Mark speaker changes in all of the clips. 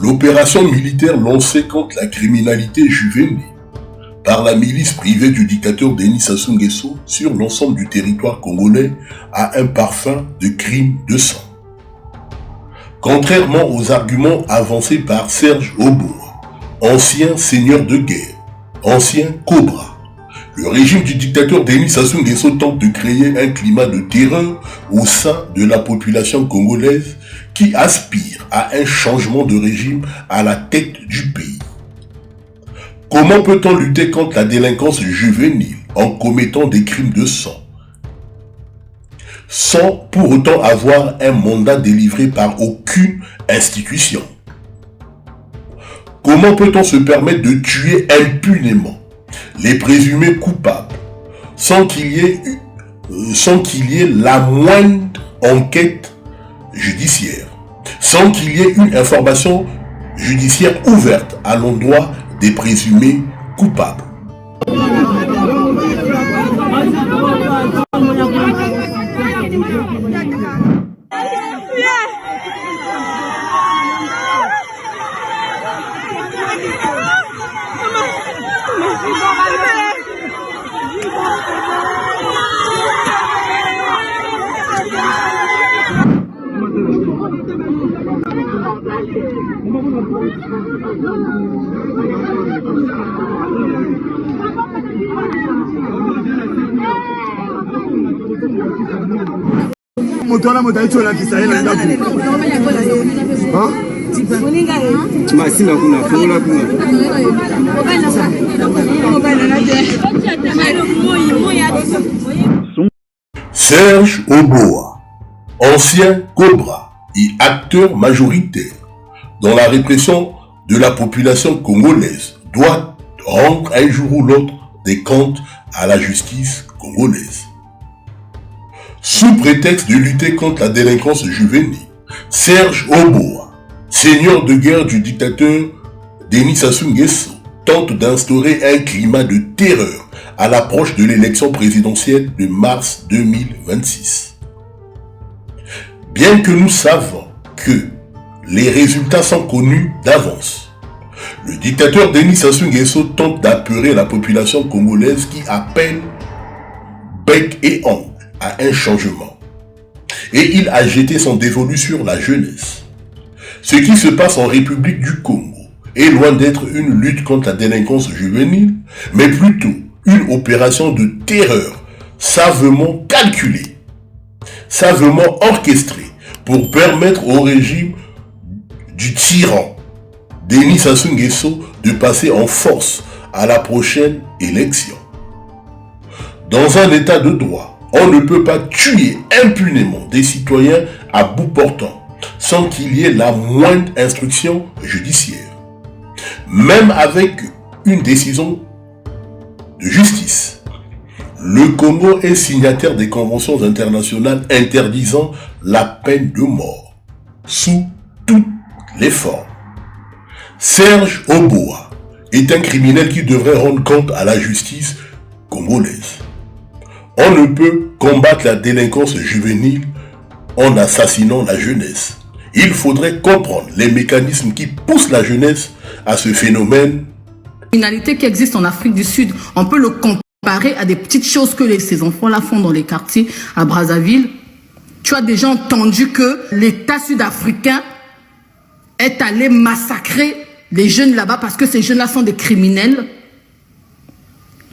Speaker 1: L'opération militaire lancée contre la criminalité juvénile par la milice privée du dictateur Denis Sassou Nguesso sur l'ensemble du territoire congolais a un parfum de crime de sang. Contrairement aux arguments avancés par Serge Oboa, ancien seigneur de guerre, ancien Cobra, le régime du dictateur Denis Sassou Nguesso tente de créer un climat de terreur au sein de la population congolaise qui aspire à un changement de régime à la tête du pays. Comment peut-on lutter contre la délinquance juvénile en commettant des crimes de sang sans pour autant avoir un mandat délivré par aucune institution? Comment peut-on se permettre de tuer impunément les présumés coupables sans qu'il y ait la moindre enquête judiciaire, sans qu'il y ait une information judiciaire ouverte à l'endroit des présumés coupables? Serge Oboa, ancien Cobra et acteur majoritaire dans la répression de la population congolaise, doit rendre un jour ou l'autre des comptes à la justice congolaise. Sous prétexte de lutter contre la délinquance juvénile, Serge Oboa, seigneur de guerre du dictateur Denis Sassou Nguesso, tente d'instaurer un climat de terreur à l'approche de l'élection présidentielle de mars 2026. Bien que nous savons que les résultats sont connus d'avance, le dictateur Denis Sassou Nguesso tente d'apeurer la population congolaise qui appelle bec et ongle à un changement. Et il a jeté son dévolu sur la jeunesse. Ce qui se passe en République du Congo est loin d'être une lutte contre la délinquance juvénile, mais plutôt une opération de terreur savamment calculée, savamment orchestrée pour permettre au régime du tyran Denis Sassou Nguesso de passer en force à la prochaine élection. Dans un état de droit, on ne peut pas tuer impunément des citoyens à bout portant sans qu'il y ait la moindre instruction judiciaire. Même avec une décision de justice, le Congo est signataire des conventions internationales interdisant la peine de mort sous toutes les formes. Serge Oboa est un criminel qui devrait rendre compte à la justice congolaise. On ne peut combattre la délinquance juvénile en assassinant la jeunesse. Il faudrait comprendre les mécanismes qui poussent la jeunesse à ce phénomène.
Speaker 2: La criminalité qui existe en Afrique du Sud, on peut le comparer à des petites choses que ces enfants-là font dans les quartiers à Brazzaville. Tu as déjà entendu que l'État sud-africain est allé massacrer les jeunes là-bas parce que ces jeunes-là sont des criminels.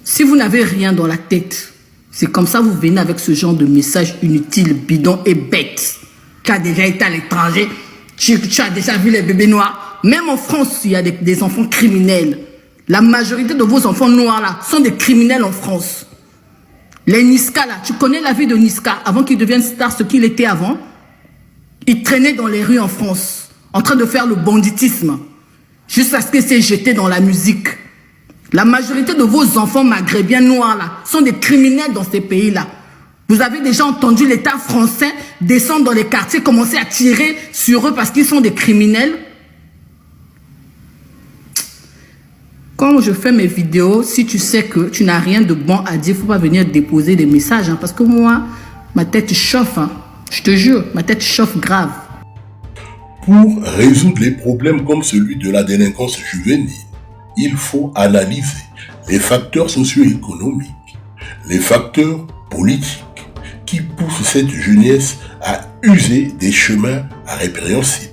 Speaker 2: Si vous n'avez rien dans la tête, c'est comme ça vous venez avec ce genre de message inutile, bidon et bête. Tu as déjà été à l'étranger, tu as déjà vu les bébés noirs. Même en France, il y a des enfants criminels. La majorité de vos enfants noirs là sont des criminels en France. Les Niska là, tu connais la vie de Niska avant qu'il devienne star, ce qu'il était avant. Il traînait dans les rues en France, en train de faire le banditisme, jusqu'à ce qu'il s'est jeté dans la musique. La majorité de vos enfants maghrébins noirs là sont des criminels dans ces pays-là. Vous avez déjà entendu l'État français descendre dans les quartiers, commencer à tirer sur eux parce qu'ils sont des criminels. Quand je fais mes vidéos, si tu sais que tu n'as rien de bon à dire, il ne faut pas venir déposer des messages. Hein, parce que moi, ma tête chauffe. Hein, je te jure, ma tête chauffe grave.
Speaker 1: Pour résoudre les problèmes comme celui de la délinquance juvénile, il faut analyser les facteurs socio-économiques, les facteurs politiques qui poussent cette jeunesse à user des chemins répréhensibles.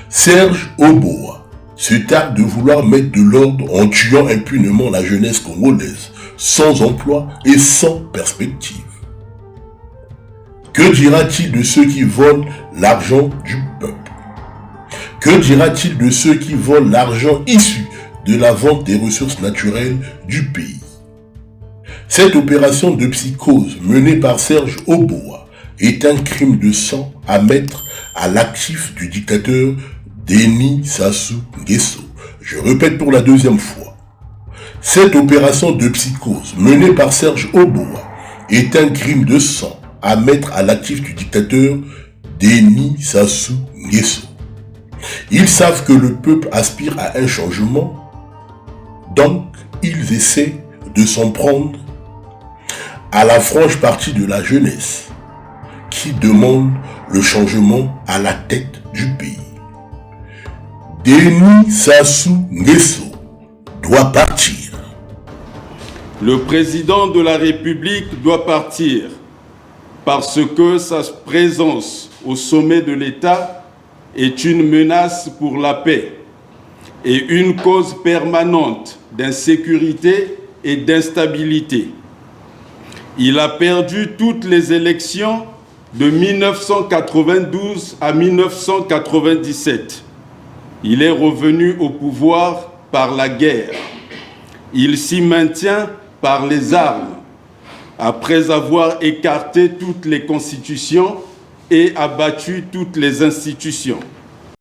Speaker 1: Serge Oboa se targue de vouloir mettre de l'ordre en tuant impunément la jeunesse congolaise, sans emploi et sans perspective. Que dira-t-il de ceux qui volent l'argent du peuple? Que dira-t-il de ceux qui volent l'argent issu de la vente des ressources naturelles du pays? Cette opération de psychose menée par Serge Oboa est un crime de sang à mettre à l'actif du dictateur Denis Sassou Nguesso. Je répète pour la deuxième fois. Cette opération de psychose menée par Serge Oboa est un crime de sang à mettre à l'actif du dictateur Denis Sassou Nguesso. Ils savent que le peuple aspire à un changement, donc ils essaient de s'en prendre à la franche partie de la jeunesse qui demande le changement à la tête du pays. Denis Sassou Nguesso doit partir.
Speaker 3: Le président de la République doit partir parce que sa présence au sommet de l'État est une menace pour la paix et une cause permanente d'insécurité et d'instabilité. Il a perdu toutes les élections de 1992 à 1997. Il est revenu au pouvoir par la guerre. Il s'y maintient par les armes, après avoir écarté toutes les constitutions et abattu toutes les institutions.